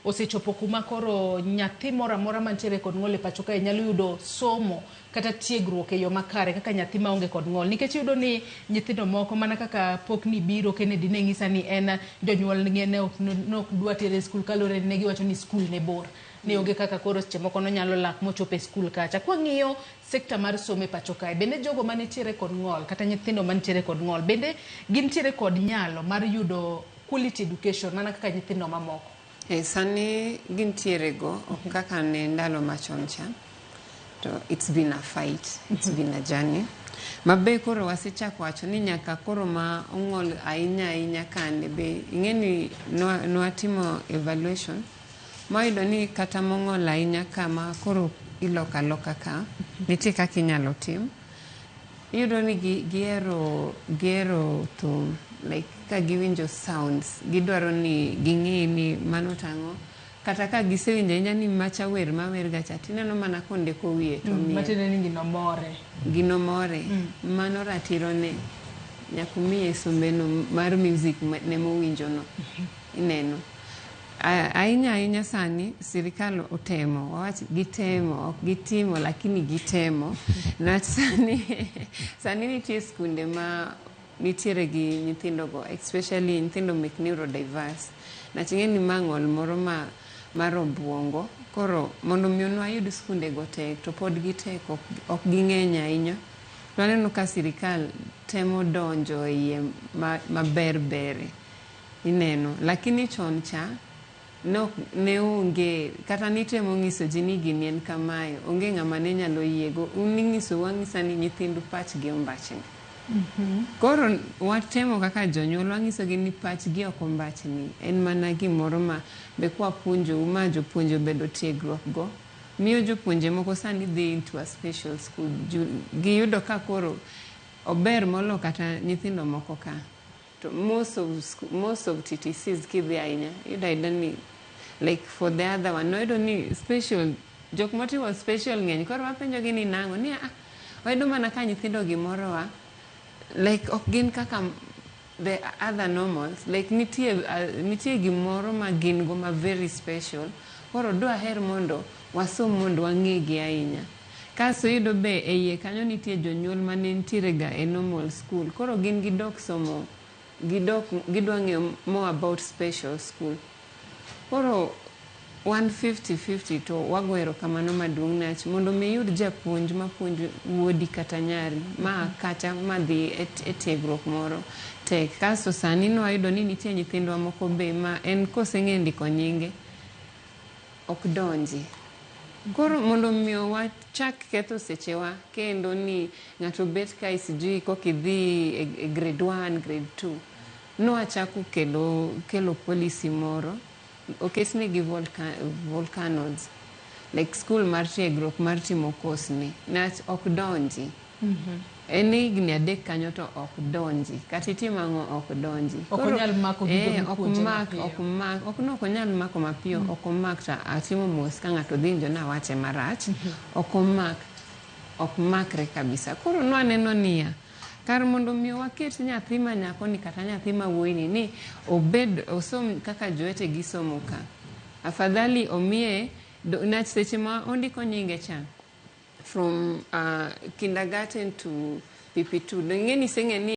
osechopo kuma koro nyathi moro amora mantiere kod ng'ol e pacho kae nyalo yudo somo kata tiegruok e yo makare kaka nyathi maonge kod ng'ol, nikech iyudo ni nyithindo moko mana kaka pokni biro Kennedy ne ng'isa ni en jonyuol ne ok dwa tere skul kalore ne giwacho ni skul ne bor, ne onge kaka koro seche moko nonyalo lak mochopo e skul kacha. Kwang'iyo sekta mar somo e pacho kae, bende jogo manitiere kod ng'ol kata nyithindo manitiere kod ng'ol bende gintiere kod nyalo mar yudo quality education mana kaka nyithindo mamoko? Sani gintiere go kaka ne ndalo machon cha, to it's been a fight, it's been a journey. Mabe koro wasechako wacho ni nyaka koro ma ong'ol ahinya kande be ing'eni nwatimo evaluation moyudo ni kata mong'ol ahinya kama koro iloka ka nitie kaka inyalo tim. Iyudo ni gihero thum, like ka giwinjo sounds gidwaro ni ging'i ni mano tang'o, kata ka gisewinjo ahinya ni macha wer mawer gacha tineno mana kondiko wiye to matine ni gino more mano ratiro ne nyakumiye sombeno mar music ne mowinjo no ineno. Ahinya sani sirikal otemo, wawach gitemo, ok gitimo lakini gitemo. Nach sani nitie skunde ma nitiere gi nyithindo go, especially nyithindo mek neurodiverse. Nach ing'eni ma ng'ol moro mar obuongo. Koro mondo mi nwayud skunde go tek to pod gitek, ok ging'eny ahinya. To aneno ka sirikal temo donjo iye maber ineno, lakini chon cha ne onge kata nitemo ng'iso ji ni gini en kamae, onge ng'ama ne nyalo yiego. Uning'iso wang'isa ni nyithindu pachgi ombachni. Koro watemo kaka jonyuol wang'iso gi ni pachgi ok ombachni, en mana gimoro ma be kwapuonjo ma jopuonjo bedo tiegruok go miyo jopuonje moko sani dhi into a special school, giyudo ka koro ober molo kata nyithindo moko ka. To most of TTCs kidhi ahinya yudo ni like for the other one noyudo ni special jok motiwo special ng'eny. Koro wapenjo gi ni nang'o ni wayudo mana ka nyithindo gimoro wa like ok gin kaka the other normals, like nitie gimoro ma gin go ma very special. Koro dwaher mondo wasom mondo wang'egi ahinya. Kaso yudo be e iye kanyo nitie jonyuol mane nitiere ga e normal school, koro gin gidok somo gidwa ng'eyo more about special school. Koro 150-50 to wagoero kamano maduong' nach mondo mi yud japuonj mapuonjo wuodi kata nyari ma kata madhi e tiegruok moro tek. Kaso sani nwayudo ni nitie nyithindwa moko be ma en koseng'e ndiko nyinge ok donji. Koro mondo mi wachak ketho sechewa kendo ni ng'ato bet ka sijui kokidhi e grade 1, grade 2, nwachako kelo policy moro okesnegi volcanoes, like school mar tiegruok mar timo kosni nach ok donji. En higni 3 kanyo to ok donji, kata itim ang'o ok donji. Ok onyal mako ok onyal mako mapiyo, ok omak ta atimo mos ka ng'ato dhinjo na wache marach, ok makre kabisa. Koro nwaneno niya kar mondo mi waket nyathi ma nyako ni kata nyathi ma wuoyi ni obed osom kaka jowete gi somo ka, afadhali omiye nach seche ma ondiko nyinge cha from kindergarten to PP2 ing'eni seng'e ni